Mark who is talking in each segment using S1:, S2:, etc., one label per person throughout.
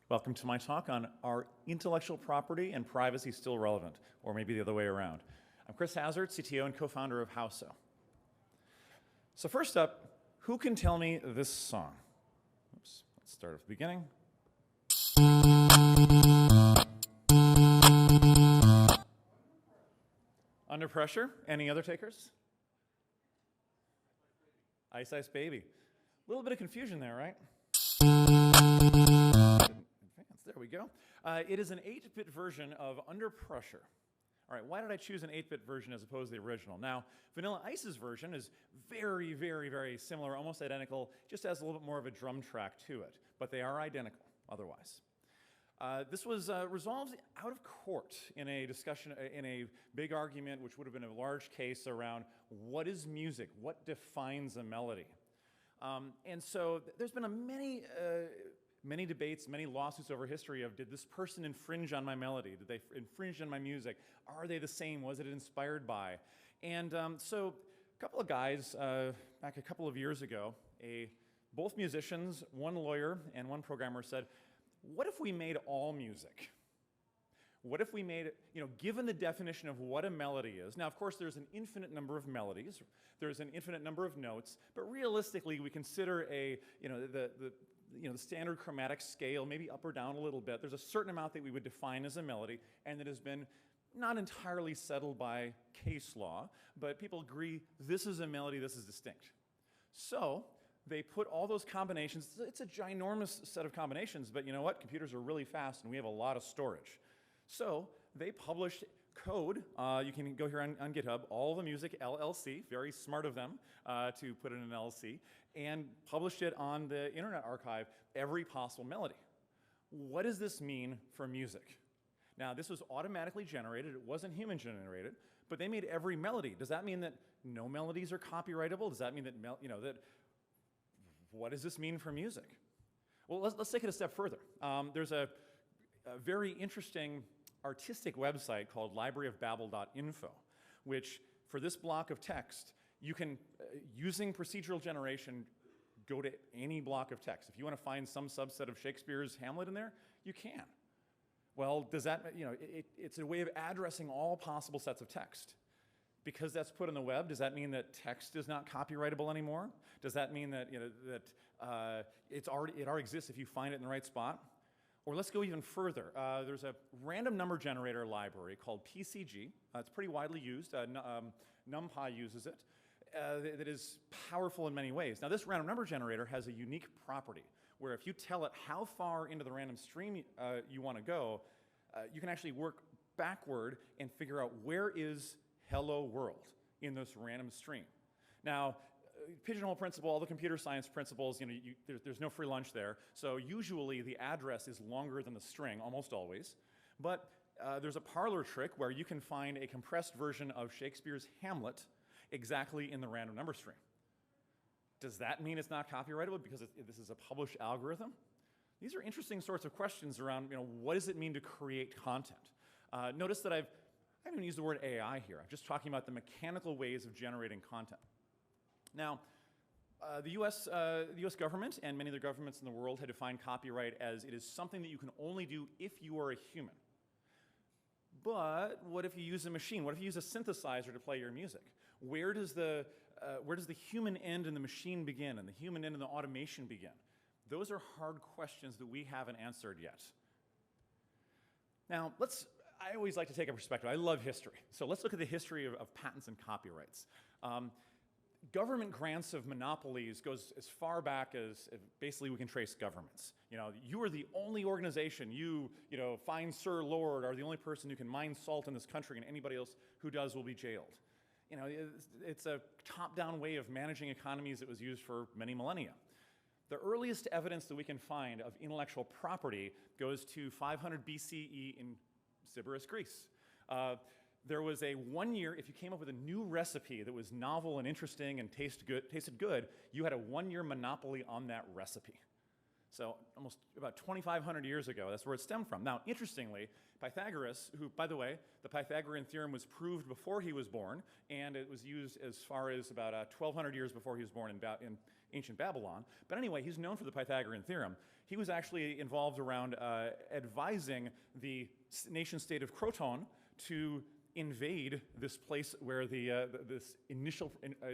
S1: Welcome to my talk on Are Intellectual Property and Privacy Still Relevant? Or maybe the other way around. I'm Chris Hazard, CTO and co-founder of Howso. So first up, who can tell me this song? Oops, let's start at the beginning. Under Pressure. Any other takers? Ice Ice Baby. A little bit of confusion there, right? There we go. It is an 8-bit version of Under Pressure. All right, why did I choose an 8-bit version as opposed to the original? Now, Vanilla Ice's version is very, very, very similar, almost identical, just has a little bit more of a drum track to it, but they are identical otherwise. This was resolved out of court in a discussion, in a big argument, which would have been a large case around what is music, what defines a melody. And so there's been many debates, many lawsuits over history of, did this person infringe on my melody? Did they infringe on my music? Are they the same? Was it inspired by? And so a couple of guys, back a couple of years ago, both musicians, one lawyer and one programmer said, what if we made all music? What if we made, given the definition of what a melody is, now of course there's an infinite number of melodies, there's an infinite number of notes, but realistically we consider the standard chromatic scale, maybe up or down a little bit. There's a certain amount that we would define as a melody, and that has been not entirely settled by case law, but people agree this is a melody, this is distinct. So they put all those combinations, it's a ginormous set of combinations, but you know what? Computers are really fast and we have a lot of storage. So they published code, you can go here on GitHub, All the Music LLC, very smart of them to put it in an LLC, and published it on the Internet Archive, every possible melody. What does this mean for music? Now, this was automatically generated, it wasn't human generated, but they made every melody. Does that mean that no melodies are copyrightable? Does that mean that, what does this mean for music? Well, let's take it a step further. There's a very interesting artistic website called libraryofbabel.info, which for this block of text, you can, using procedural generation, go to any block of text. If you want to find some subset of Shakespeare's Hamlet in there, you can. Well, does that, it's a way of addressing all possible sets of text. Because that's put on the web, does that mean that text is not copyrightable anymore? Does that mean that, it already exists if you find it in the right spot? Or let's go even further. There's a random number generator library called PCG. It's pretty widely used. NumPy uses it. That is powerful in many ways. Now, this random number generator has a unique property where if you tell it how far into the random stream you want to go, you can actually work backward and figure out where is hello world in this random stream. Now, pigeonhole principle, all the computer science principles, there's no free lunch there. So usually the address is longer than the string, almost always. But there's a parlor trick where you can find a compressed version of Shakespeare's Hamlet exactly in the random number stream. Does that mean it's not copyrightable because this is a published algorithm? These are interesting sorts of questions around, what does it mean to create content? Notice that I haven't even used the word AI here. I'm just talking about the mechanical ways of generating content. Now, the US government and many other governments in the world had defined copyright as it is something that you can only do if you are a human. But what if you use a machine? What if you use a synthesizer to play your music? Where does the human end and the machine begin, and the human end and the automation begin? Those are hard questions that we haven't answered yet. Now, I always like to take a perspective. I love history. So let's look at the history of patents and copyrights. Government grants of monopolies goes as far back as basically we can trace governments. You are the only organization, fine sir lord, are the only person who can mine salt in this country, and anybody else who does will be jailed. It's a top-down way of managing economies that was used for many millennia. The earliest evidence that we can find of intellectual property goes to 500 BCE in Sybaris, Greece. There was a 1 year, if you came up with a new recipe that was novel and interesting and tasted good, you had a 1-year monopoly on that recipe. So almost about 2,500 years ago, that's where it stemmed from. Now, interestingly, Pythagoras, who, by the way, the Pythagorean theorem was proved before he was born, and it was used as far as about 1,200 years before he was born in ancient Babylon. But anyway, he's known for the Pythagorean theorem. He was actually involved around advising the nation-state of Croton to invade this place where this initial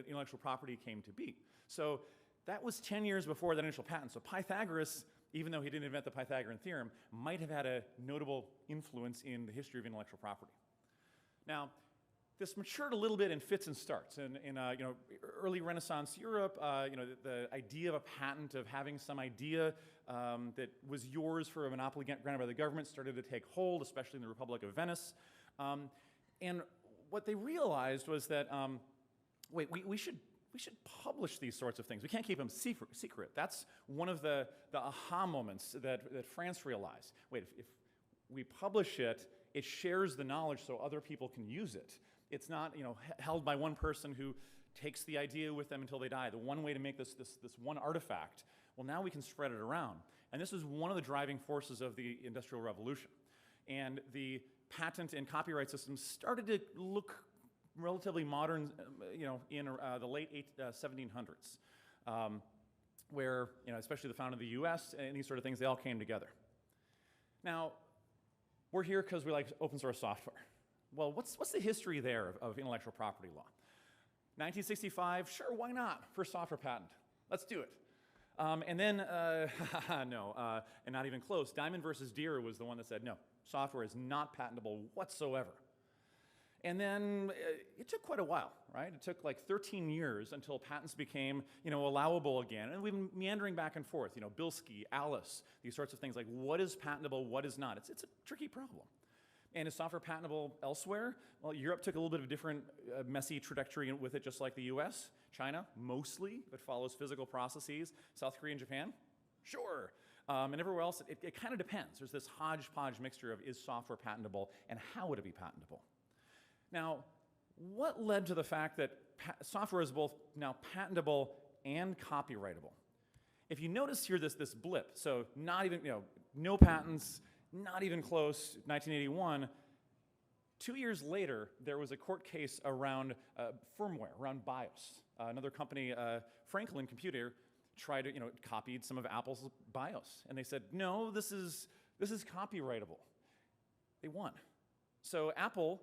S1: intellectual property came to be. So that was 10 years before that initial patent. So Pythagoras, even though he didn't invent the Pythagorean theorem, might have had a notable influence in the history of intellectual property. Now, this matured a little bit in fits and starts. In early Renaissance Europe, the idea of a patent, of having some idea that was yours for a monopoly granted by the government, started to take hold, especially in the Republic of Venice. And what they realized was that, wait, we should publish these sorts of things. We can't keep them secret. That's one of the aha moments that France realized. Wait, if we publish it, it shares the knowledge so other people can use it. It's not held by one person who takes the idea with them until they die. The one way to make this one artifact, well, now we can spread it around. And this was one of the driving forces of the Industrial Revolution. And the patent and copyright systems started to look relatively modern, in the late 1700s, where, especially the founding of the U.S. and these sort of things, they all came together. Now, we're here because we like open source software. Well, what's the history there of intellectual property law? 1965, sure, why not? First software patent. Let's do it. And then, no, and not even close. Diamond versus Deere was the one that said, no, software is not patentable whatsoever. And then it took quite a while, right? It took like 13 years until patents became, allowable again. And we've been meandering back and forth, Bilski, Alice, these sorts of things, like what is patentable, what is not. It's a tricky problem. And is software patentable elsewhere? Well, Europe took a little bit of a different messy trajectory with it, just like the US. China, mostly, but follows physical processes. South Korea and Japan, sure. And everywhere else, it kind of depends. There's this hodgepodge mixture of is software patentable and how would it be patentable? Now, what led to the fact that software is both now patentable and copyrightable? If you notice here this blip, so not even, no patents, not even close, 1981. 2 years later, there was a court case around firmware, around BIOS. Another company, Franklin Computer, copied some of Apple's BIOS. And they said, no, this is copyrightable. They won. So Apple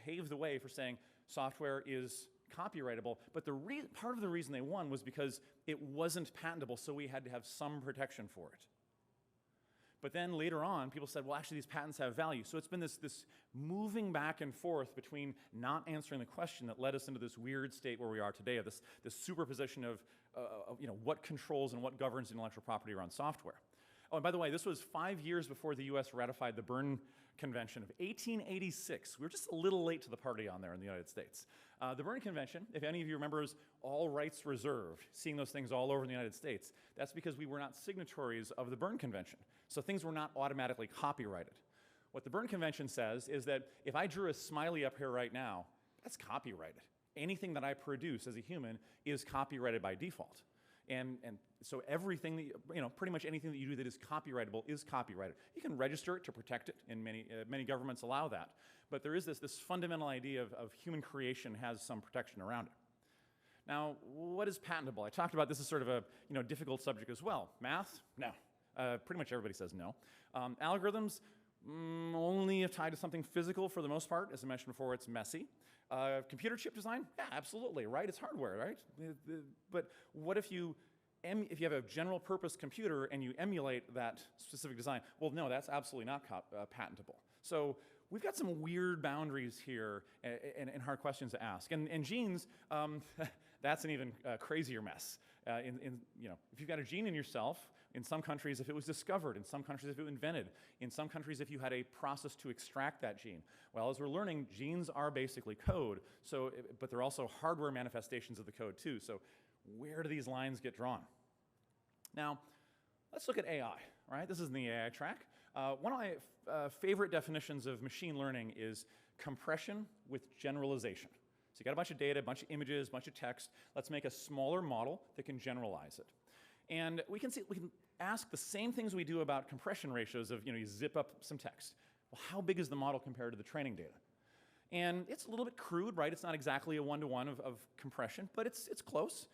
S1: paved the way for saying software is copyrightable, but part of the reason they won was because it wasn't patentable, so we had to have some protection for it. But then later on, people said, well, actually, these patents have value. So it's been this moving back and forth between not answering the question that led us into this weird state where we are today, of this superposition of what controls and what governs intellectual property around software. Oh, and by the way, this was 5 years before the US ratified the Berne Convention of 1886. We were just a little late to the party on there in the United States. The Berne Convention, if any of you remember, is all rights reserved, seeing those things all over in the United States. That's because we were not signatories of the Berne Convention. So things were not automatically copyrighted. What the Berne Convention says is that if I drew a smiley up here right now, that's copyrighted. Anything that I produce as a human is copyrighted by default. And so everything that, pretty much anything that you do that is copyrightable is copyrighted. You can register it to protect it, and many governments allow that. But there is this fundamental idea of human creation has some protection around it. Now, what is patentable? I talked about this as sort of a difficult subject as well. Math? No. Pretty much everybody says no. Algorithms? Only if tied to something physical for the most part. As I mentioned before, it's messy. Computer chip design? Yeah, absolutely, right? It's hardware, right? But what if you have a general purpose computer and you emulate that specific design? Well, no, that's absolutely not patentable. So we've got some weird boundaries here and hard questions to ask. And genes, that's an even crazier mess. If you've got a gene in yourself, in some countries, if it was discovered, in some countries, if it was invented, in some countries, if you had a process to extract that gene. Well, as we're learning, genes are basically code, but they're also hardware manifestations of the code too. So where do these lines get drawn? Now, let's look at AI, right? This is in the AI track. One of my favorite definitions of machine learning is compression with generalization. So you got a bunch of data, a bunch of images, a bunch of text. Let's make a smaller model that can generalize it. And we can ask the same things we do about compression ratios of, you zip up some text. Well, how big is the model compared to the training data? And it's a little bit crude, right? It's not exactly a one-to-one of compression, but it's close.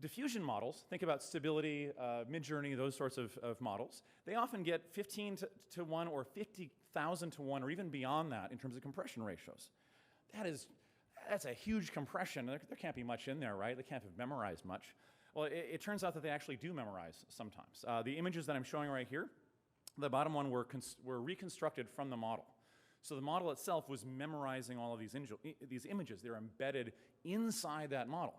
S1: Diffusion models, think about stability, Midjourney, those sorts of models, they often get 15 to 1 or 50,000 to 1 or even beyond that in terms of compression ratios. That's a huge compression. There can't be much in there, right? They can't have memorized much. Well, it turns out that they actually do memorize sometimes. The images that I'm showing right here, the bottom one were reconstructed from the model. So the model itself was memorizing all of these images. They're embedded inside that model.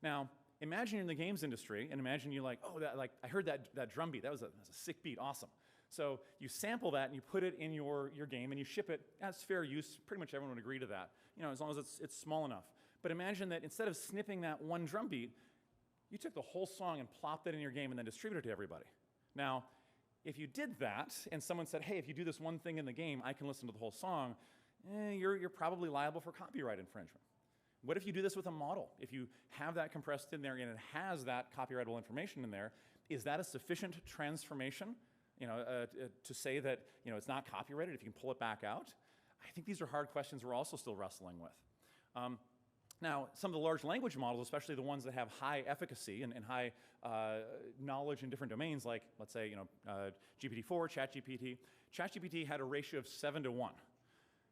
S1: Now, imagine you're in the games industry, and imagine you're like, oh, I heard that drum beat. That was a sick beat, awesome. So you sample that and you put it in your game and you ship it. That's fair use. Pretty much everyone would agree to that, as long as it's small enough. But imagine that instead of snipping that one drum beat, you took the whole song and plopped it in your game and then distributed it to everybody. Now, if you did that and someone said, hey, if you do this one thing in the game, I can listen to the whole song, you're probably liable for copyright infringement. What if you do this with a model? If you have that compressed in there and it has that copyrightable information in there, is that a sufficient transformation to say that it's not copyrighted if you can pull it back out? I think these are hard questions we're also still wrestling with. Now, some of the large language models, especially the ones that have high efficacy and high knowledge in different domains, like, let's say, GPT-4, ChatGPT had a ratio of 7 to 1.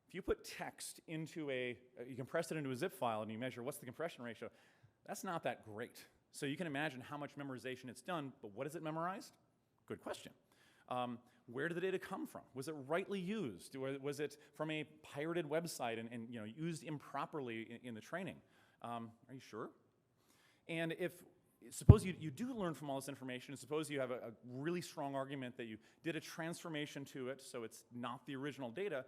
S1: If you put text into you compress it into a zip file and you measure what's the compression ratio, that's not that great. So you can imagine how much memorization it's done, but what is it memorized? Good question. Where did the data come from? Was it rightly used? Was it from a pirated website and used improperly in the training? Are you sure? And suppose you do learn from all this information, and suppose you have a really strong argument that you did a transformation to it, so it's not the original data,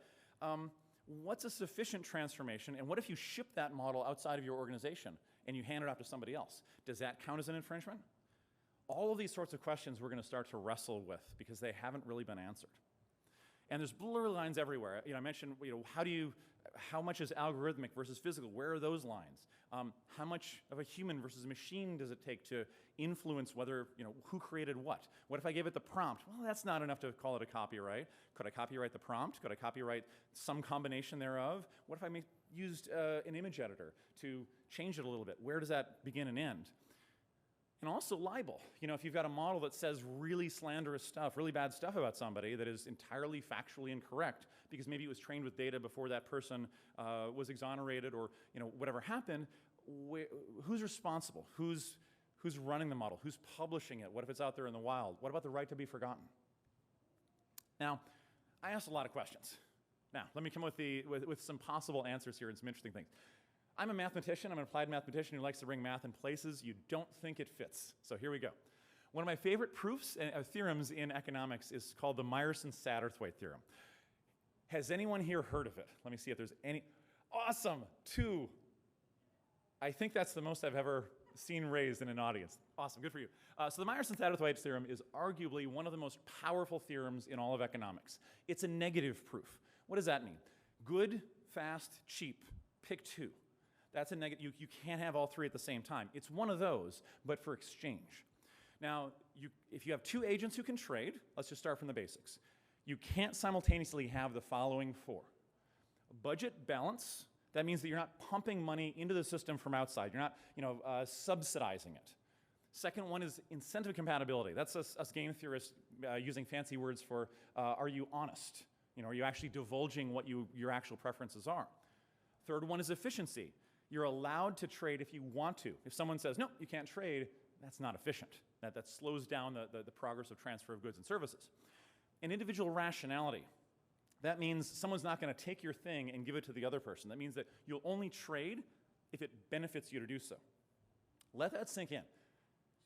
S1: what's a sufficient transformation, and what if you ship that model outside of your organization and you hand it off to somebody else? Does that count as an infringement? All of these sorts of questions we're going to start to wrestle with because they haven't really been answered. And there's blurry lines everywhere. I mentioned, how much is algorithmic versus physical? Where are those lines? How much of a human versus a machine does it take to influence whether, who created what? What if I gave it the prompt? Well, that's not enough to call it a copyright. Could I copyright the prompt? Could I copyright some combination thereof? What if I used an image editor to change it a little bit? Where does that begin and end? And also libel. If you've got a model that says really slanderous stuff, really bad stuff about somebody that is entirely factually incorrect because maybe it was trained with data before that person was exonerated or whatever happened, who's responsible? Who's running the model? Who's publishing it? What if it's out there in the wild? What about the right to be forgotten? Now, I asked a lot of questions. Now, let me come with some possible answers here and some interesting things. I'm a mathematician. I'm an applied mathematician who likes to bring math in places you don't think it fits. So here we go. One of my favorite proofs, theorems in economics is called the Meyerson-Satterthwaite theorem. Has anyone here heard of it? Let me see if there's any. Awesome, 2. I think that's the most I've ever seen raised in an audience. Awesome, good for you. So the Meyerson-Satterthwaite theorem is arguably one of the most powerful theorems in all of economics. It's a negative proof. What does that mean? Good, fast, cheap, pick 2. That's a negative. You can't have all 3 at the same time. It's one of those, but for exchange. Now, if you have 2 agents who can trade, let's just start from the basics. You can't simultaneously have the following 4. Budget balance. That means that you're not pumping money into the system from outside. You're not, subsidizing it. Second one is incentive compatibility. That's us game theorists using fancy words for, are you honest? Are you actually divulging what your actual preferences are? Third one is efficiency. You're allowed to trade if you want to. If someone says, no, you can't trade, that's not efficient. That slows down the progress of transfer of goods and services. And individual rationality. That means someone's not going to take your thing and give it to the other person. That means that you'll only trade if it benefits you to do so. Let that sink in.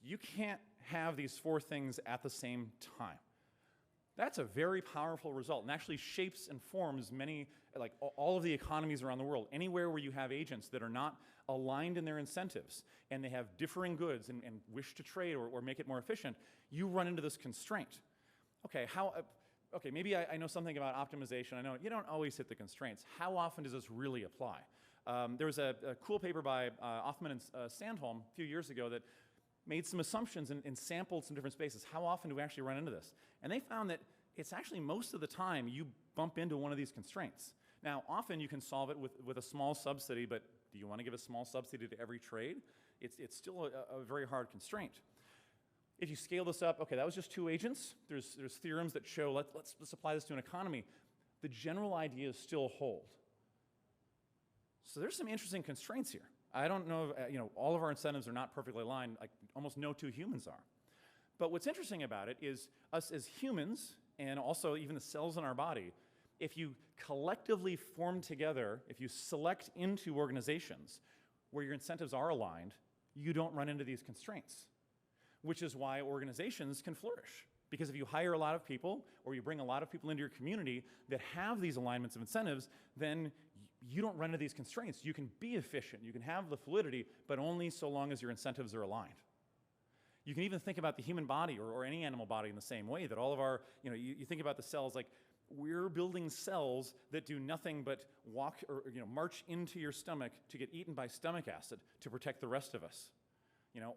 S1: You can't have these 4 things at the same time. That's a very powerful result and actually shapes and forms many, like all of the economies around the world. Anywhere where you have agents that are not aligned in their incentives and they have differing goods and wish to trade or make it more efficient, you run into this constraint. Okay, maybe I know something about optimization. I know you don't always hit the constraints. How often does this really apply? There was a cool paper by Offman and Sandholm a few years ago that made some assumptions and sampled some different spaces. How often do we actually run into this? And they found that it's actually most of the time you bump into one of these constraints. Now, often you can solve it with a small subsidy, but do you want to give a small subsidy to every trade? It's still a very hard constraint. If you scale this up, okay, that was just 2 agents. There's theorems that show, let's apply this to an economy. The general ideas still hold. So there's some interesting constraints here. I don't know, all of our incentives are not perfectly aligned, like almost no 2 humans are. But what's interesting about it is us as humans, and also even the cells in our body, if you collectively form together, if you select into organizations where your incentives are aligned, you don't run into these constraints, which is why organizations can flourish. Because if you hire a lot of people, or you bring a lot of people into your community that have these alignments of incentives, then you don't run into these constraints. You can be efficient, you can have the fluidity, but only so long as your incentives are aligned. You can even think about the human body or any animal body in the same way, that all of our, you think about the cells, like we're building cells that do nothing but walk or march into your stomach to get eaten by stomach acid to protect the rest of us.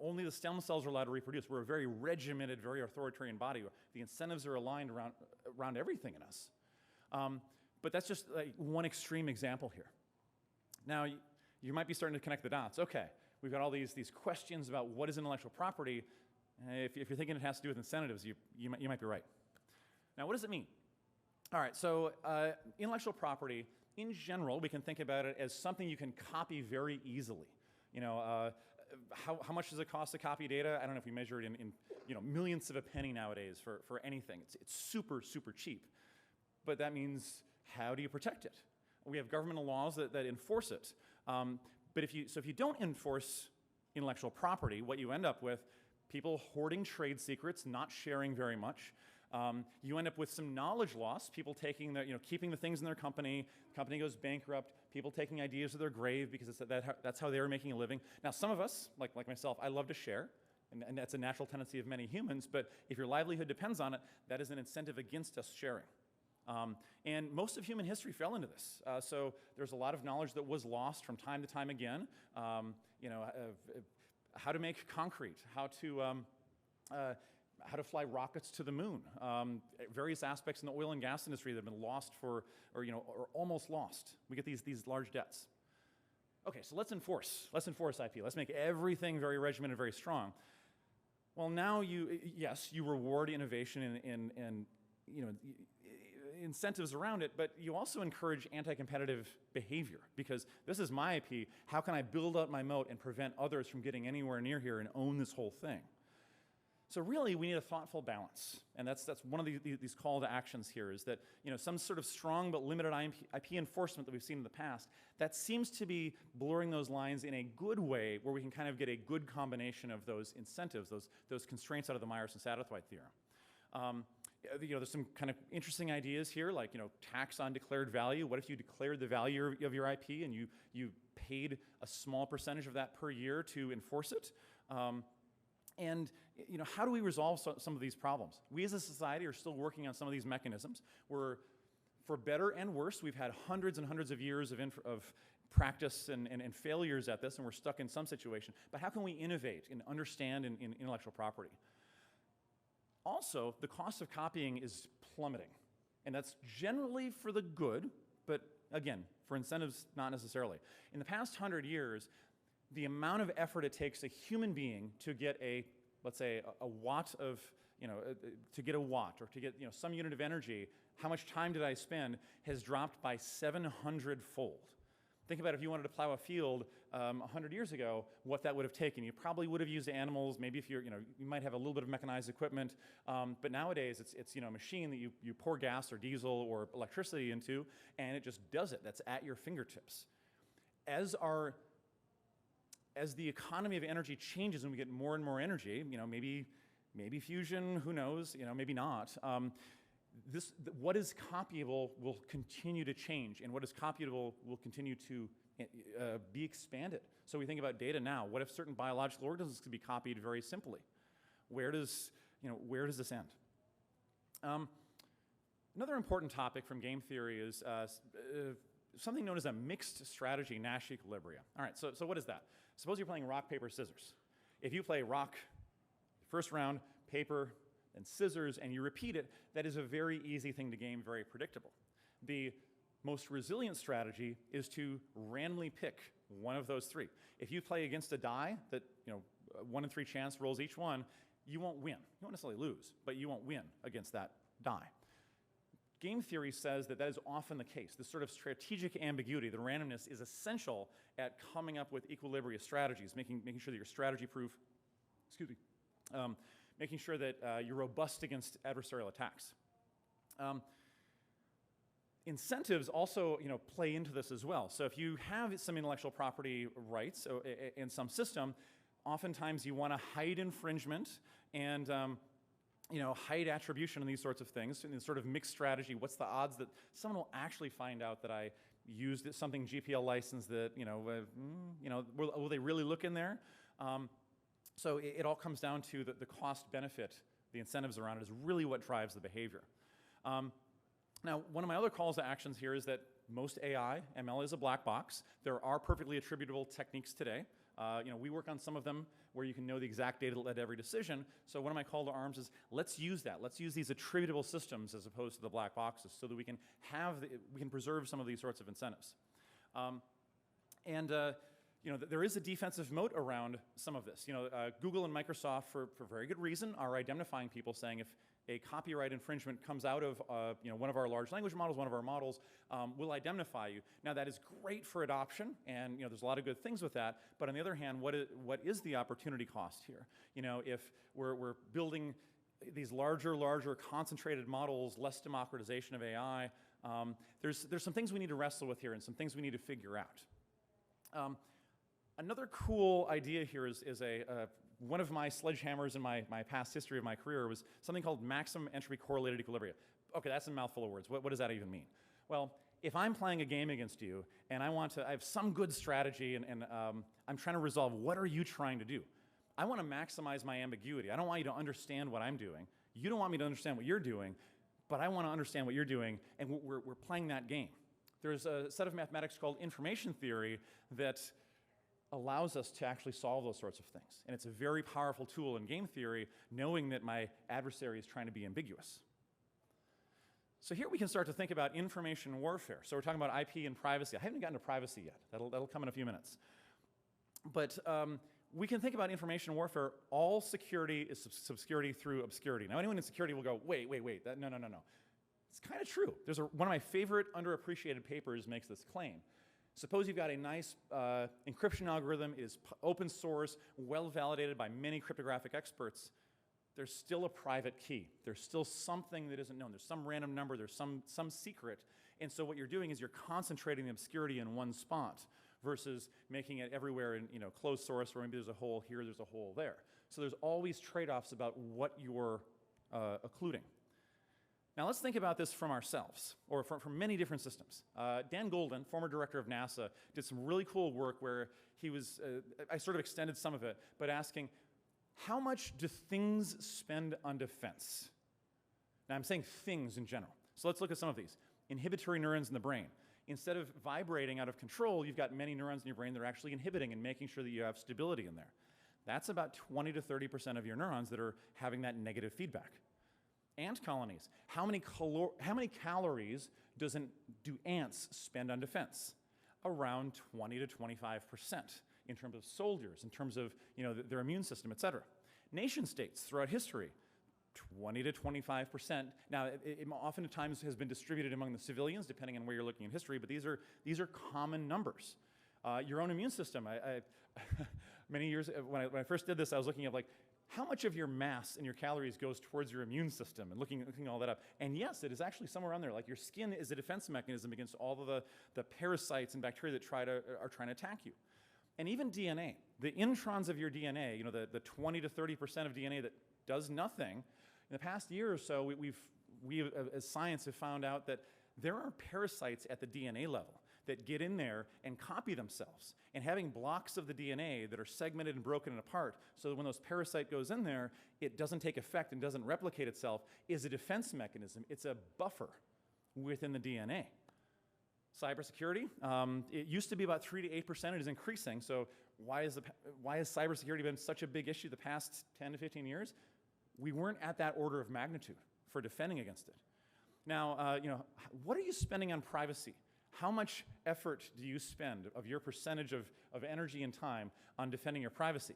S1: Only the stem cells are allowed to reproduce. We're a very regimented, very authoritarian body. The incentives are aligned around everything in us. But that's just like one extreme example here. Now, you might be starting to connect the dots. Okay, we've got all these questions about what is intellectual property. If you're thinking it has to do with incentives, you might be right. Now, what does it mean? All right, so intellectual property, in general, we can think about it as something you can copy very easily. How much does it cost to copy data? I don't know if we measure it in millionths of a penny nowadays for anything. It's super, super cheap. But that means, how do you protect it? We have governmental laws that enforce it. But if you don't enforce intellectual property, what you end up with, people hoarding trade secrets, not sharing very much. You end up with some knowledge loss, people taking keeping the things in their company goes bankrupt, people taking ideas to their grave because that's how they were making a living. Now, some of us, like myself, I love to share, and that's a natural tendency of many humans, but if your livelihood depends on it, that is an incentive against us sharing. And most of human history fell into this. So there's a lot of knowledge that was lost from time to time again. How to make concrete, how to fly rockets to the moon, various aspects in the oil and gas industry that have been lost or almost lost. We get these large debts. Okay, so let's enforce IP. Let's make everything very regimented, very strong. Well, now you reward innovation and incentives around it, but you also encourage anti-competitive behavior, because this is my IP. How can I build up my moat and prevent others from getting anywhere near here and own this whole thing? So really, we need a thoughtful balance, and that's one of these call to actions here, is that some sort of strong but limited IP enforcement that we've seen in the past, that seems to be blurring those lines in a good way, where we can kind of get a good combination of those incentives, those constraints out of the Meyerson-Satterthwaite theorem. There's some kind of interesting ideas here, like tax on declared value. What if you declared the value of your IP and you paid a small percentage of that per year to enforce it? And how do we resolve some of these problems? We as a society are still working on some of these mechanisms. For better and worse, we've had hundreds and hundreds of years of practice and failures at this, and we're stuck in some situation. But how can we innovate and understand in intellectual property? Also, the cost of copying is plummeting. And that's generally for the good, but again, for incentives, not necessarily. In the past 100 years, the amount of effort it takes a human being to get let's say, a watt of, to get a watt or to get, some unit of energy, how much time did I spend, has dropped by 700-fold. Think about if you wanted to plow a field 100 years ago, what that would have taken. You probably would have used animals. Maybe if you might have a little bit of mechanized equipment. But nowadays, it's a machine that you pour gas or diesel or electricity into, and it just does it. That's at your fingertips. As the economy of energy changes and we get more and more energy, maybe fusion, who knows, maybe not. What is copyable will continue to change, and what is copyable will continue to be expanded. So we think about data now. What if certain biological organisms could be copied very simply? Where does this end? Another important topic from game theory is something known as a mixed strategy Nash equilibria. All right, so what is that? Suppose you're playing rock, paper, scissors. If you play rock, first round, paper, and scissors, and you repeat it, that is a very easy thing to game, very predictable. The most resilient strategy is to randomly pick one of those three. If you play against a die that, 1 in 3 chance rolls each one, you won't win. You won't necessarily lose, but you won't win against that die. Game theory says that that is often the case. This sort of strategic ambiguity, the randomness, is essential at coming up with equilibrious strategies, making sure that you're strategy-proof, making sure that you're robust against adversarial attacks. Incentives also, play into this as well. So if you have some intellectual property rights in some system, oftentimes you want to hide infringement and hide attribution and these sorts of things. In this sort of mixed strategy, what's the odds that someone will actually find out that I used something GPL licensed that, will they really look in there? So it all comes down to the cost benefit, the incentives around it is really what drives the behavior. Now, one of my other calls to actions here is that most AI, ML is a black box. There are perfectly attributable techniques today. We work on some of them where you can know the exact data that led to every decision. So one of my call to arms is let's use that. Let's use these attributable systems as opposed to the black boxes so that we can preserve some of these sorts of incentives. There is a defensive moat around some of this. Google and Microsoft, for very good reason, are identifying people, saying if a copyright infringement comes out of one of our large language models, one of our models, will identify you. Now that is great for adoption, and there's a lot of good things with that. But on the other hand, what is the opportunity cost here? If we're building these larger concentrated models, less democratization of AI, there's some things we need to wrestle with here and some things we need to figure out. Another cool idea here is one of my sledgehammers in my past history of my career was something called maximum entropy correlated equilibria. Okay, that's a mouthful of words. What does that even mean? Well, if I'm playing a game against you and I have some good strategy and I'm trying to resolve what are you trying to do, I want to maximize my ambiguity. I don't want you to understand what I'm doing. You don't want me to understand what you're doing, but I want to understand what you're doing, and we're playing that game. There's a set of mathematics called information theory that allows us to actually solve those sorts of things. And it's a very powerful tool in game theory, knowing that my adversary is trying to be ambiguous. So here we can start to think about information warfare. So we're talking about IP and privacy. I haven't gotten to privacy yet. That'll come in a few minutes. But we can think about information warfare. All security is obscurity through obscurity. Now anyone in security will go, wait, no. It's kind of true. One of my favorite underappreciated papers makes this claim. Suppose you've got a nice encryption algorithm, it is open source, well validated by many cryptographic experts. There's still a private key. There's still something that isn't known. There's some random number, there's some secret. And so what you're doing is you're concentrating the obscurity in one spot versus making it everywhere in closed source, where maybe there's a hole here, there's a hole there. So there's always trade-offs about what you're occluding. Now let's think about this from ourselves, or from many different systems. Dan Golden, former director of NASA, did some really cool work where he was, I sort of extended some of it, but asking, how much do things spend on defense? Now I'm saying things in general. So let's look at some of these. Inhibitory neurons in the brain. Instead of vibrating out of control, you've got many neurons in your brain that are actually inhibiting and making sure that you have stability in there. That's about 20 to 30% of your neurons that are having that negative feedback. Ant colonies. How many calories do ants spend on defense? Around 20 to 25% in terms of soldiers, in terms of their immune system, et cetera. Nation states throughout history, 20 to 25%. Now, it oftentimes has been distributed among the civilians, depending on where you're looking in history, but these are common numbers. Your own immune system. Many years, when I first did this, I was looking at how much of your mass and your calories goes towards your immune system and looking all that up. And yes, it is actually somewhere on there. Your skin is a defense mechanism against all of the parasites and bacteria that are trying to attack you. And even DNA, the introns of your DNA, the 20 to 30% of DNA that does nothing, in the past year or so, we as science have found out that there are parasites at the DNA level that get in there and copy themselves. And having blocks of the DNA that are segmented and broken apart so that when those parasite goes in there, it doesn't take effect and doesn't replicate itself is a defense mechanism. It's a buffer within the DNA. Cybersecurity, it used to be about 3 to 8%. It is increasing. So why has cybersecurity been such a big issue the past 10 to 15 years? We weren't at that order of magnitude for defending against it. Now, what are you spending on privacy? How much effort do you spend of your percentage of energy and time on defending your privacy?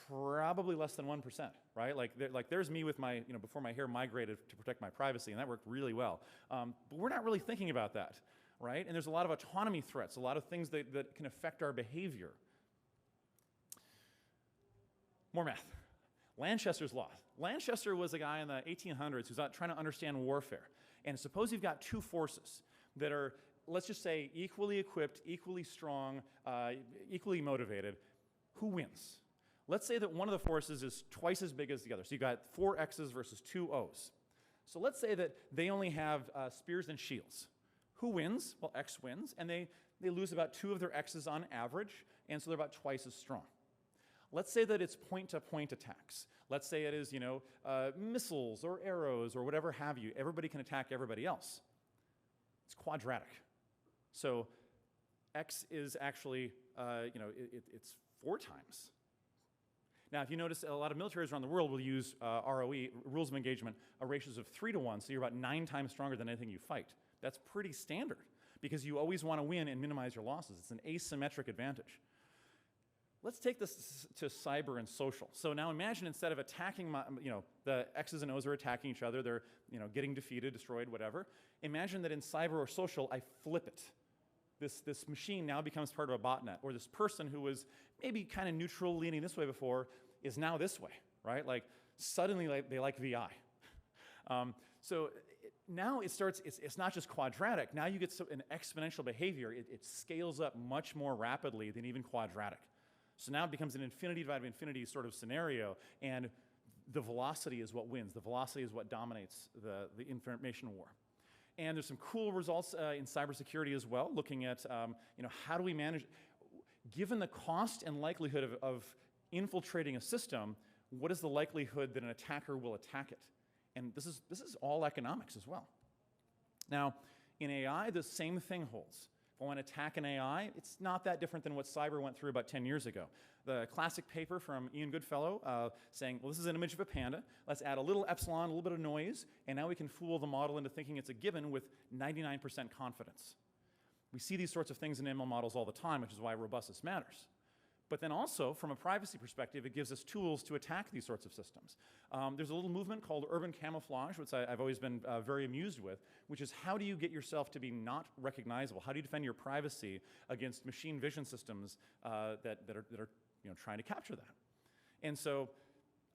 S1: Probably less than 1%, right? Like there's me with my, before my hair migrated to protect my privacy, and that worked really well. But we're not really thinking about that, right? And there's a lot of autonomy threats, a lot of things that can affect our behavior. More math. Lanchester's law. Lanchester was a guy in the 1800s who's out trying to understand warfare. And suppose you've got two forces that are, let's just say, equally equipped, equally strong, equally motivated. Who wins? Let's say that one of the forces is twice as big as the other. So you've got 4 X's versus 2 O's. So let's say that they only have spears and shields. Who wins? Well, X wins, and they lose about 2 of their X's on average, and so they're about twice as strong. Let's say that it's point-to-point attacks. Let's say it is, missiles or arrows or whatever have you. Everybody can attack everybody else. It's quadratic. So X is actually, it's 4 times. Now, if you notice, a lot of militaries around the world will use ROE, rules of engagement, ratios of 3 to 1, so you're about 9 times stronger than anything you fight. That's pretty standard, because you always want to win and minimize your losses. It's an asymmetric advantage. Let's take this to cyber and social. So now imagine, instead of attacking, the X's and O's are attacking each other, they're getting defeated, destroyed, whatever. Imagine that in cyber or social, I flip it. This machine now becomes part of a botnet, or this person who was maybe kind of neutral, leaning this way before, is now this way, right? Like, suddenly they like VI. Now it starts, it's not just quadratic, now you get an exponential behavior. It scales up much more rapidly than even quadratic. So now it becomes an infinity divided by infinity sort of scenario, and the velocity is what wins. The velocity is what dominates the information war. And there's some cool results in cybersecurity as well, looking at how do we manage, given the cost and likelihood of infiltrating a system, what is the likelihood that an attacker will attack it? And this is all economics as well. Now, in AI, the same thing holds. If I want to attack an AI, it's not that different than what cyber went through about 10 years ago. The classic paper from Ian Goodfellow saying, well, this is an image of a panda. Let's add a little epsilon, a little bit of noise, and now we can fool the model into thinking it's a given with 99% confidence. We see these sorts of things in ML models all the time, which is why robustness matters. But then also, from a privacy perspective, it gives us tools to attack these sorts of systems. There's a little movement called urban camouflage, which I've always been very amused with, which is how do you get yourself to be not recognizable? How do you defend your privacy against machine vision systems that are trying to capture that? And so,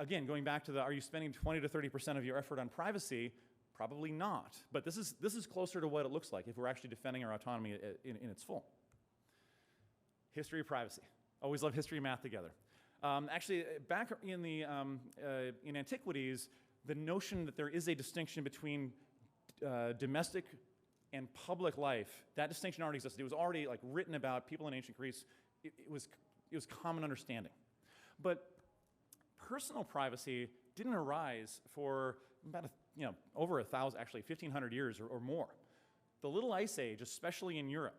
S1: again, going back to are you spending 20 to 30% of your effort on privacy? Probably not. But this is closer to what it looks like if we're actually defending our autonomy in its full. History of privacy. Always love history and math together. Actually, back in in antiquities, the notion that there is a distinction between domestic and public life, that distinction already existed. It was already written about. People in ancient Greece, it was common understanding. But personal privacy didn't arise for about over 1,000, actually 1,500 years or more. The Little Ice Age, especially in Europe,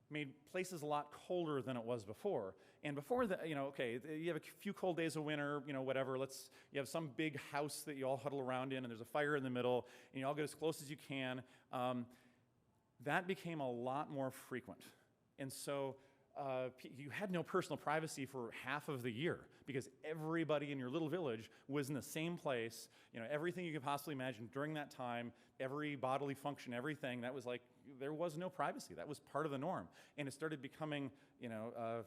S1: made places a lot colder than it was before. And before that, okay, you have a few cold days of winter, whatever. You have some big house that you all huddle around in, and there's a fire in the middle, and you all get as close as you can. That became a lot more frequent. And so you had no personal privacy for half of the year because everybody in your little village was in the same place. Everything you could possibly imagine during that time, every bodily function, everything, that was there was no privacy. That was part of the norm. And it started becoming, a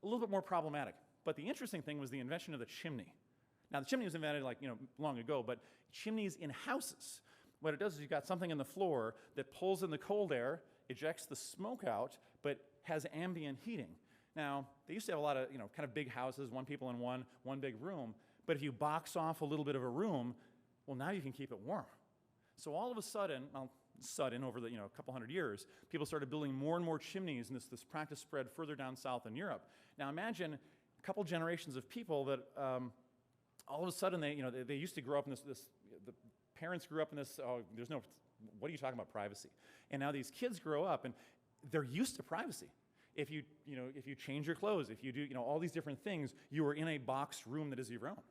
S1: little bit more problematic. But the interesting thing was the invention of the chimney. Now, the chimney was invented long ago, but chimneys in houses, what it does is you've got something in the floor that pulls in the cold air, ejects the smoke out, but has ambient heating. Now, they used to have a lot of, kind of big houses, 1 people in one big room, but if you box off a little bit of a room, well, now you can keep it warm. So all of a sudden, over the couple hundred years, people started building more and more chimneys, and this practice spread further down south in Europe. Now imagine a couple generations of people that all of a sudden they used to grow up in the parents grew up in this, what are you talking about privacy? And now these kids grow up and they're used to privacy. If you change your clothes, if you do, all these different things, you are in a boxed room that is your own.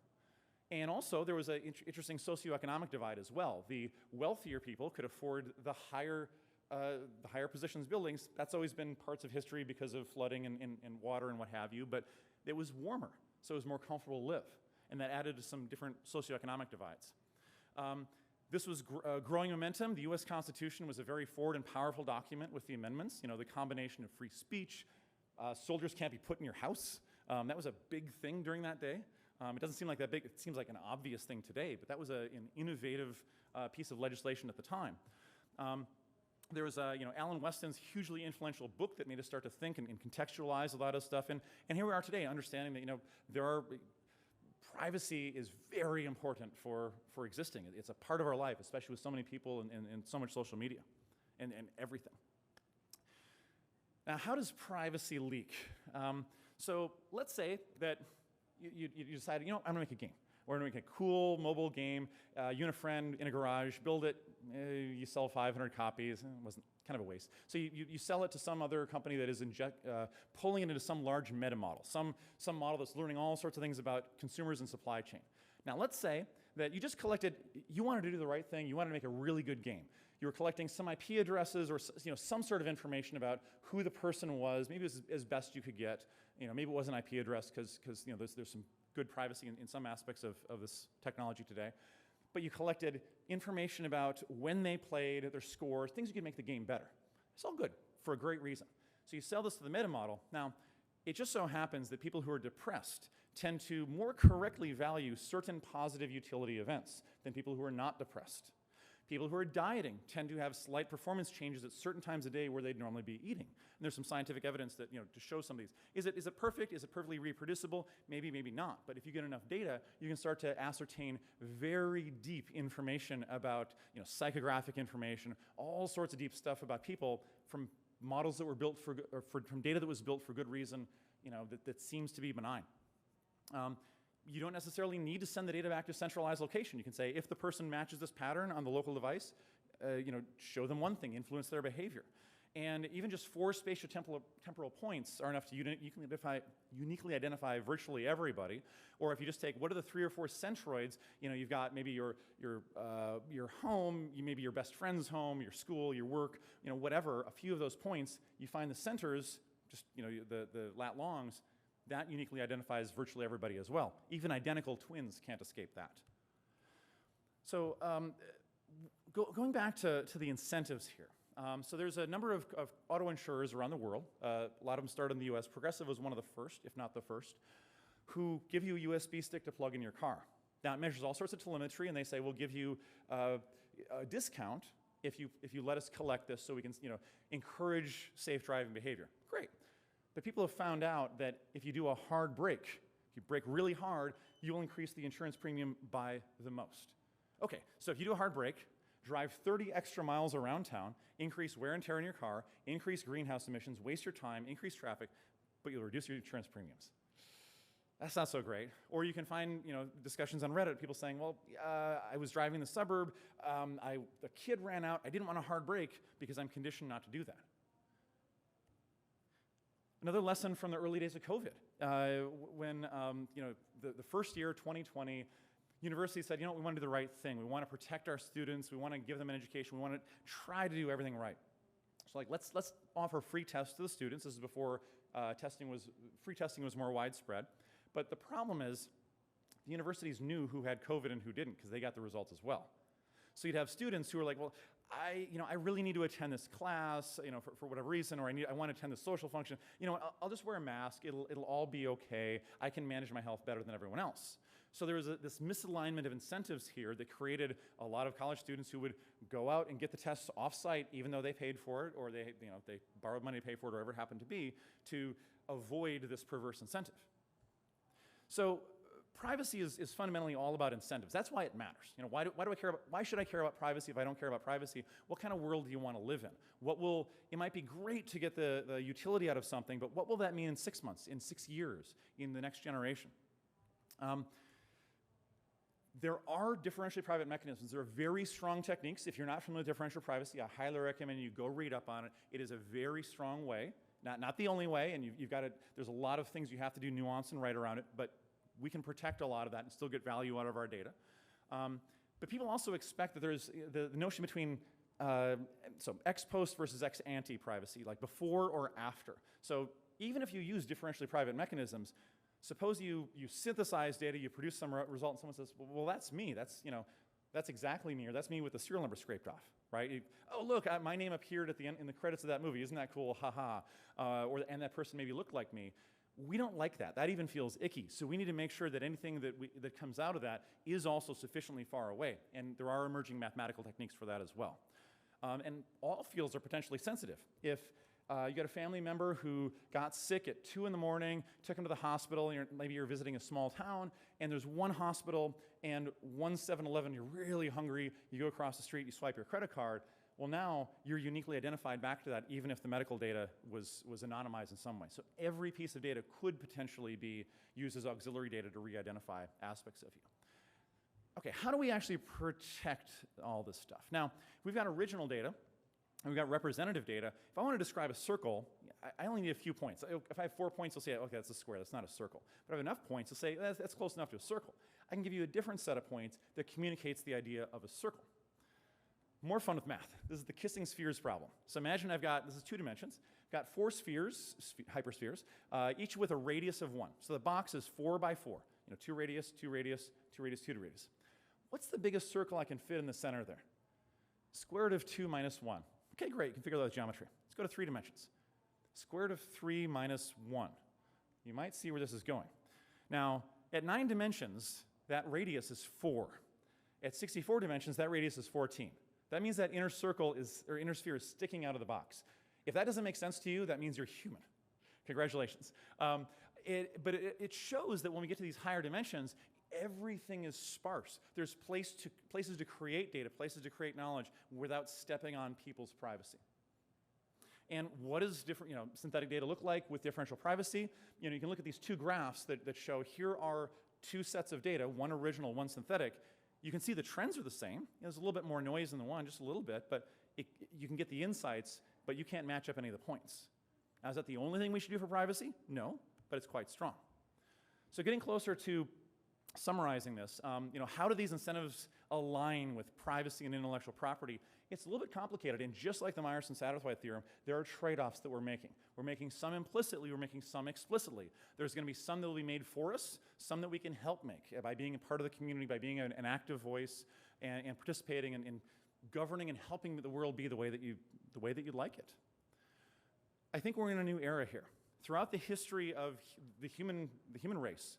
S1: And also, there was an interesting socioeconomic divide as well. The wealthier people could afford the higher positions buildings. That's always been parts of history because of flooding and water and what have you, but it was warmer, so it was more comfortable to live. And that added to some different socioeconomic divides. This was growing momentum. The US Constitution was a very forward and powerful document with the amendments. The combination of free speech, soldiers can't be put in your house. That was a big thing during that day. It doesn't seem like that big. It seems like an obvious thing today, but that was an innovative piece of legislation at the time. There was Alan Weston's hugely influential book that made us start to think and contextualize a lot of stuff. And here we are today, understanding that privacy is very important for existing. It's a part of our life, especially with so many people and so much social media and everything. Now, how does privacy leak? So let's say that you decide, I'm going to make a game. We're going to make a cool mobile game. You and a friend in a garage, build it. You sell 500 copies. It wasn't kind of a waste. So you sell it to some other company that is pulling it into some large meta model, some model that's learning all sorts of things about consumers and supply chain. Now, let's say that you wanted to do the right thing. You wanted to make a really good game. You were collecting some IP addresses or some sort of information about who the person was. Maybe it was as best you could get. Maybe it was an IP address because there's some good privacy in some aspects of this technology today. But you collected information about when they played, their scores, things you could make the game better. It's all good for a great reason. So you sell this to the meta model. Now, it just so happens that people who are depressed tend to more correctly value certain positive utility events than people who are not depressed. People who are dieting tend to have slight performance changes at certain times of day where they'd normally be eating. And there's some scientific evidence that, to show some of these. Is it perfect? Is it perfectly reproducible? Maybe, maybe not. But if you get enough data, you can start to ascertain very deep information about, psychographic information, all sorts of deep stuff about people from models that were built from data that was built for good reason, that seems to be benign. You don't necessarily need to send the data back to a centralized location. You can say, if the person matches this pattern on the local device, show them one thing, influence their behavior. And even just 4 spatio-temporal points are enough to uniquely identify virtually everybody. Or if you just take, what are the 3 or 4 centroids? You've got maybe your home, maybe your best friend's home, your school, your work, whatever. A few of those points, you find the centers, just the lat longs. That uniquely identifies virtually everybody as well. Even identical twins can't escape that. So going back to the incentives here. So there's a number of auto insurers around the world. A lot of them started in the US. Progressive was one of the first, if not the first, who give you a USB stick to plug in your car. Now, it measures all sorts of telemetry, and they say, we'll give you a discount if you let us collect this so we can encourage safe driving behavior. Great. But people have found out that if you do a hard brake, if you brake really hard, you will increase the insurance premium by the most. Okay, so if you do a hard brake, drive 30 extra miles around town, increase wear and tear in your car, increase greenhouse emissions, waste your time, increase traffic, but you'll reduce your insurance premiums. That's not so great. Or you can find discussions on Reddit, people saying, well, I was driving the suburb, the kid ran out, I didn't want a hard brake because I'm conditioned not to do that. Another lesson from the early days of COVID, when the first year, 2020, universities said, we want to do the right thing. We want to protect our students. We want to give them an education. We want to try to do everything right. So let's offer free tests to the students. This is before free testing was more widespread. But the problem is the universities knew who had COVID and who didn't because they got the results as well. So you'd have students who are like, well, I really need to attend this class, for whatever reason, or I want to attend this social function. I'll just wear a mask. It'll all be okay. I can manage my health better than everyone else. So there was this misalignment of incentives here that created a lot of college students who would go out and get the tests off-site, even though they paid for it, or they borrowed money to pay for it, or whatever it happened to be, to avoid this perverse incentive. So privacy is fundamentally all about incentives. That's why it matters. Why should I care about privacy if I don't care about privacy? What kind of world do you want to live in? It might be great to get the utility out of something, but what will that mean in 6 months, in 6 years, in the next generation? There are differentially private mechanisms. There are very strong techniques. If you're not familiar with differential privacy, I highly recommend you go read up on it. It is a very strong way Not the only way, and you've got to, there's a lot of things you have to do nuance and right around it, but we can protect a lot of that and still get value out of our data. But people also expect that there's the notion between so ex post versus ex ante privacy, like before or after. So even if you use differentially private mechanisms, suppose you synthesize data, you produce some result, and someone says, well, that's me. That's exactly me, or that's me with the serial number scraped off, right? Oh, look, my name appeared at the end in the credits of that movie. Isn't that cool? Ha ha. And that person maybe looked like me. We don't like that. That even feels icky. So we need to make sure that anything that comes out of that is also sufficiently far away. And there are emerging mathematical techniques for that as well. And all fields are potentially sensitive. If you got a family member who got sick at 2 in the morning, took him to the hospital, and maybe you're visiting a small town, and there's one hospital and one 7-Eleven, you're really hungry, you go across the street, you swipe your credit card, well now you're uniquely identified back to that even if the medical data was anonymized in some way. So every piece of data could potentially be used as auxiliary data to re-identify aspects of you. Okay, how do we actually protect all this stuff? Now, we've got original data, and we've got representative data. If I want to describe a circle, I only need a few points. If I have 4 points, I'll say, okay, that's a square, that's not a circle. But if I have enough points to say, that's close enough to a circle. I can give you a different set of points that communicates the idea of a circle. More fun with math. This is the kissing spheres problem. So imagine this is 2 dimensions. I've got 4 spheres, hyperspheres, each with a radius of 1. So the box is 4 by 4. 2 radius, 2 radius, 2 radius, 2 radius. What's the biggest circle I can fit in the center there? Square root of 2 minus 1. Okay, great, you can figure out that geometry. Let's go to 3 dimensions. Square root of 3 minus 1. You might see where this is going. Now, at 9 dimensions, that radius is 4. At 64 dimensions, that radius is 14. That means that inner circle or inner sphere is sticking out of the box. If that doesn't make sense to you, that means you're human. Congratulations. But it shows that when we get to these higher dimensions, everything is sparse. There's places to create data, places to create knowledge without stepping on people's privacy. And what does synthetic data look like with differential privacy? You can look at these 2 graphs that show here are 2 sets of data, one original, one synthetic. You can see the trends are the same. There's a little bit more noise in the one, just a little bit, but you can get the insights, but you can't match up any of the points. Now, is that the only thing we should do for privacy? No, but it's quite strong. So getting closer to summarizing this, how do these incentives align with privacy and intellectual property? It's a little bit complicated, and just like the Meyerson-Satterthwaite theorem, there are trade-offs that we're making. We're making some implicitly, we're making some explicitly. There's going to be some that will be made for us, some that we can help make by being a part of the community, by being an active voice, and participating in governing and helping the world be the way that you'd like it. I think we're in a new era here. Throughout the history of the human race,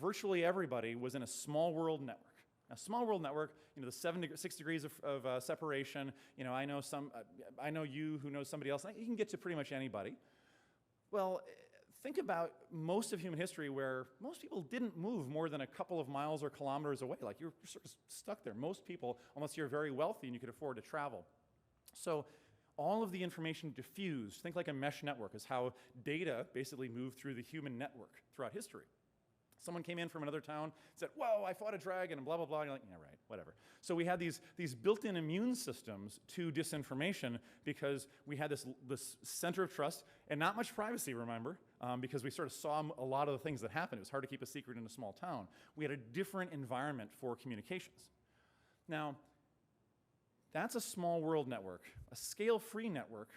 S1: virtually everybody was in a small world network. A small world network, the 6 degrees of separation. I know you who knows somebody else. You can get to pretty much anybody. Well, think about most of human history where most people didn't move more than a couple of miles or kilometers away. Like you're sort of stuck there. Most people, unless you're very wealthy and you could afford to travel. So all of the information diffused. Think like a mesh network is how data basically moved through the human network throughout history. Someone came in from another town, said, whoa, I fought a dragon, and blah, blah, blah. And you're like, yeah, right, whatever. So we had these built-in immune systems to disinformation because we had this center of trust and not much privacy, remember, because we sort of saw a lot of the things that happened. It was hard to keep a secret in a small town. We had a different environment for communications. Now, that's a small world network. A scale-free network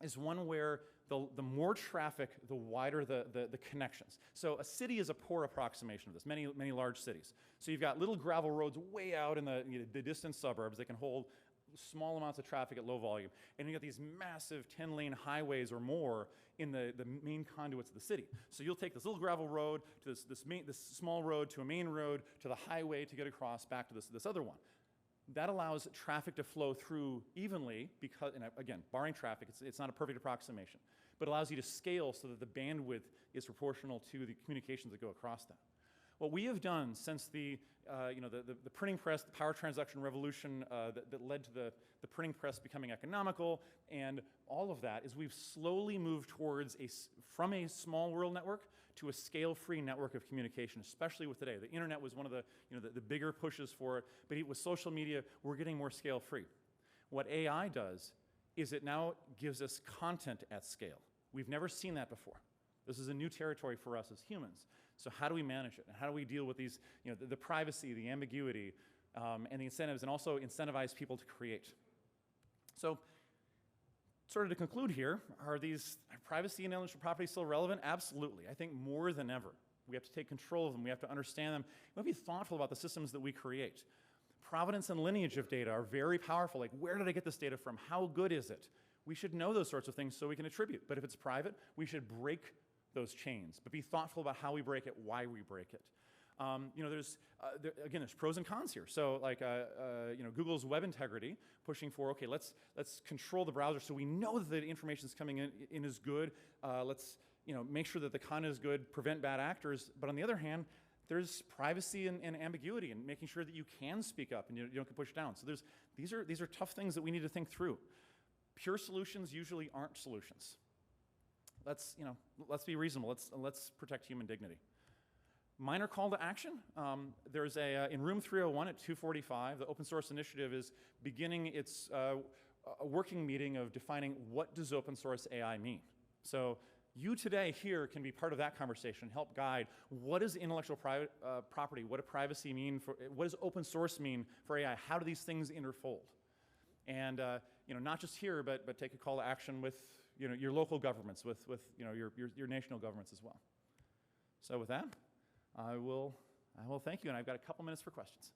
S1: is one where the more traffic, the wider the connections. So a city is a poor approximation of this, many large cities. So you've got little gravel roads way out in the distant suburbs that can hold small amounts of traffic at low volume. And you've got these massive 10-lane highways or more in the main conduits of the city. So you'll take this little gravel road to this small road to a main road to the highway to get across back to this other one. That allows traffic to flow through evenly because, and again, barring traffic, it's not a perfect approximation, but allows you to scale so that the bandwidth is proportional to the communications that go across that. What we have done since the printing press, the power transaction revolution that led to the printing press becoming economical, and all of that, is we've slowly moved towards from a small world network to a scale-free network of communication, especially with today. The internet was one of the bigger pushes for it, but with social media, we're getting more scale-free. What AI does is it now gives us content at scale. We've never seen that before. This is a new territory for us as humans. So how do we manage it? And how do we deal with these, the privacy, the ambiguity, and the incentives, and also incentivize people to create? So sort of to conclude here, are privacy and intellectual property still relevant? Absolutely. I think more than ever. We have to take control of them. We have to understand them. We have to be thoughtful about the systems that we create. Provenance and lineage of data are very powerful. Like, where did I get this data from? How good is it? We should know those sorts of things so we can attribute. But if it's private, we should break those chains. But be thoughtful about how we break it, why we break it. There's pros and cons here. So, like, Google's web integrity, pushing for, okay, let's control the browser so we know that the information is coming in is good. Let's make sure that the content is good, prevent bad actors. But on the other hand, there's privacy and ambiguity, and making sure that you can speak up and you don't get pushed down. So these are tough things that we need to think through. Pure solutions usually aren't solutions. Let's be reasonable. Let's protect human dignity. Minor call to action. There's in room 301 at 2:45, the Open Source Initiative is beginning its a working meeting of defining what does open source AI mean. So you today here can be part of that conversation, help guide what does intellectual property, what does privacy mean, what does open source mean for AI, how do these things interfold? And not just here, but take a call to action with your local governments, with your national governments as well. So with that, I will thank you, and I've got a couple minutes for questions.